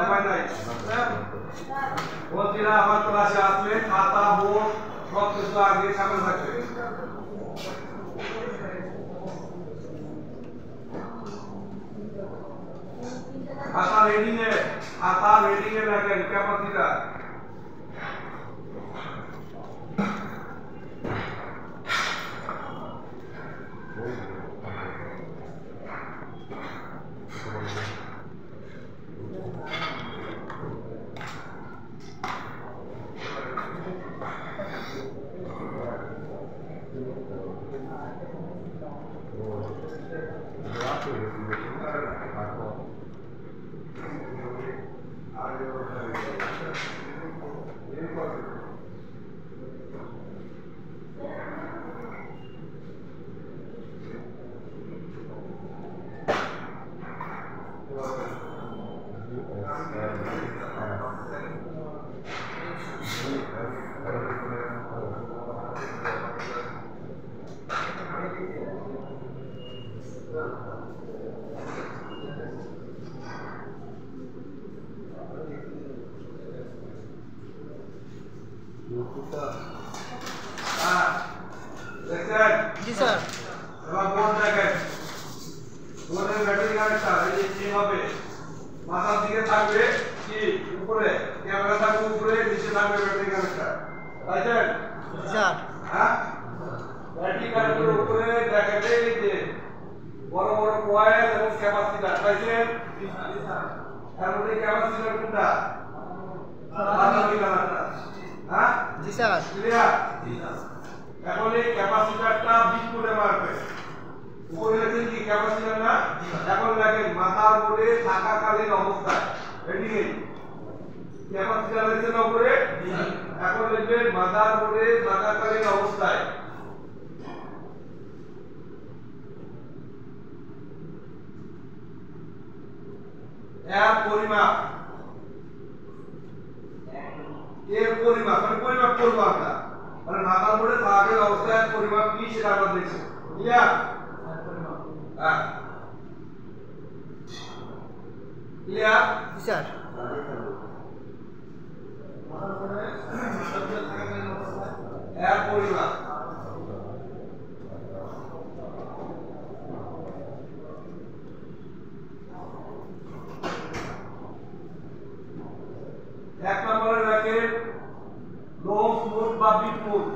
সময় নাই বলছিলাম আমার ক্লাসে আসলে খাতা বোর্ড সব কিছু আগে সামনে থাকবে খাতা রেডিং এ রাখেন ক্যাপাসিটা जी सर बोर्ड देखें बोर्डের ব্যাটারি কানেক্টর এই যে হবে মাথার দিকে থাকবে কি উপরে ক্যামেরা থাকবে উপরে নিচে থাকবে ব্যাটারি কানেক্টর রাইট স্যার হ্যাঁ ব্যাটারি কানেক্টরের উপরে দেখাতে এই যে বড় বড় কয়েল এবং ক্যাপাসিটর পাইছেন এর মধ্যে ক্যাপাসিটর কোনটা বাতাবি কানেক্টর হ্যাঁ জি স্যার ক্লিয়ার জি স্যার এখন এই ক্যাপাসিটরটা বিটকুটে মারবে উপরে লেখেন কি ক্যাপাসিটর না এখন দেখেন মাথার উপরে থাকাকালীন অবস্থায় রেডি ক্যাপাসিটর লেখেন উপরে এখন লিখবেন মাথার উপরে থাকাকালীন অবস্থায় এর পরিমাপ মানে পরিমাপ করবো আমরা মানে মাথার উপরে থাকাকালীন অবস্থায় পরিমাপ কি সেটা আমরা দেখব ক্লিয়ার ক্লিয়ার স্যার এর পরিমাপ এক নম্বরে রাখেন লো স্মুথ বা বিটমুথ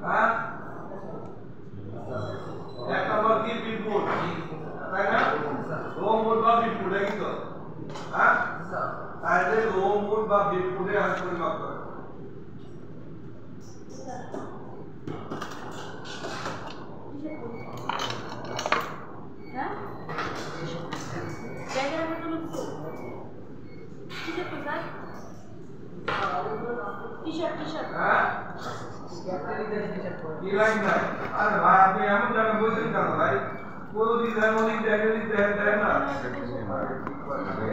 হ্যাঁ এক নম্বর কি বিটমুথ তাই না লো মুড বা বিটমুথ এই তো হ্যাঁ তাহলে লো মুড বা বিটমুথে হাত পরিমাপ করে হ্যাঁ জায়গা মতো তো টি-শার্ট তো স্যার টি-শার্ট হ্যাঁ কি লাইন না আরে ভাই আপনি এমন জায়গায় বসেন কেন ভাই পুরো ডিজাইন অনেক জায়গায় দেন না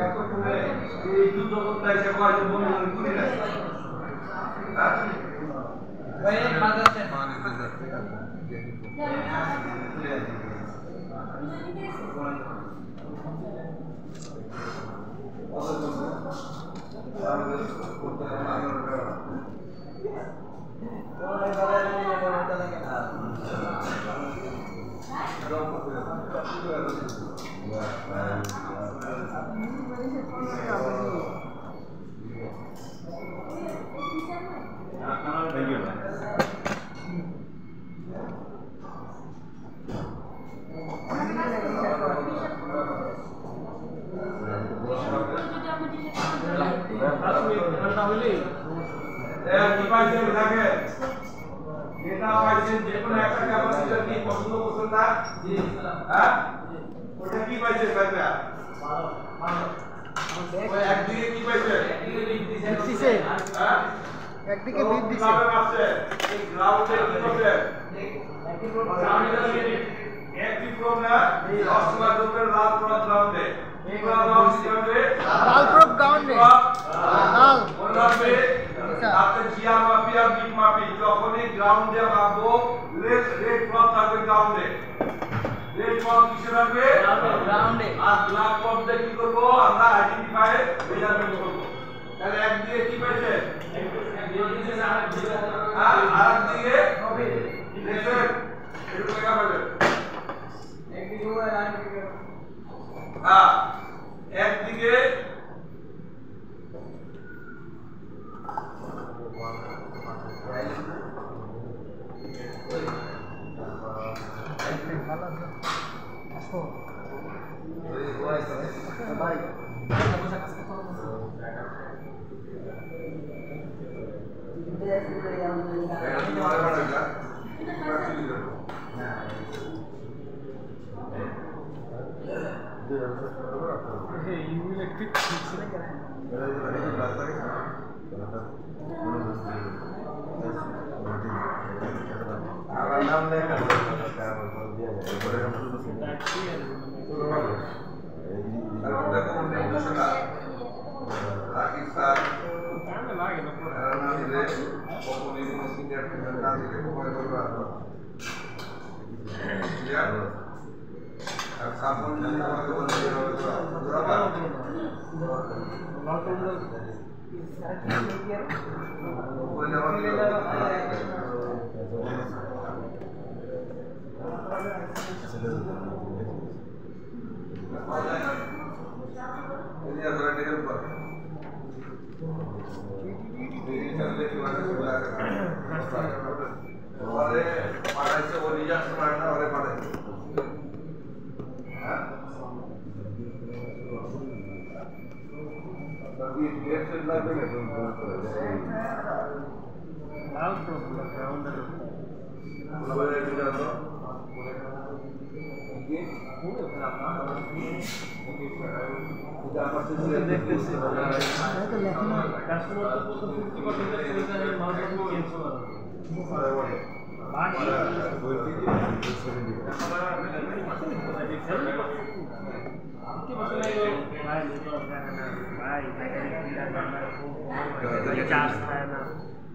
এত করে এই যুদ্ধ করতে এসে কয় যে মনে মনে ঘুরে যায় ভাই এই বাজাতে কি পাইছেন থাকে এটা পাইছেন যে কোনো একটা ক্যাপাসিটর কি পছন্দ করছেন না জি হ্যাঁ ওটা কি পাইছেন ভাইয়া ওই একদিকে কি পাইছেন একদিকে লিখ দিছেন হ্যাঁ একদিকে বিট দিছে কিভাবে মাপছে এই গ্রাউন্ডে কি করবে একটি প্রোগ্রাম এই অসীমা জোনের লাল প্রোগ্রাম গ্রাউন্ডে এগুলো দাও কি হবে লালপ্রুফ গ্রাউন্ডে লাল মনে রাখবে তাতে জিয়া মাপি আর বিট মাপি যখনই গ্রাউন্ডে মাপবো রেড ক্লথ থাকবে গ্রাউন্ডে রেড ক্লথ কিসে রাখবে গ্রাউন্ডে আর ব্ল্যাক ক্লথ দিয়ে কি করব আমরা আইডেন্টিফাই মেজারমেন্ট করব তাহলে এক দিকে কি পাইছে আর এক দিকে দেখেন এটুকু লেখা পাবে একদিকে ওই আর একদিকে একদিকে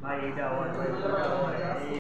भाई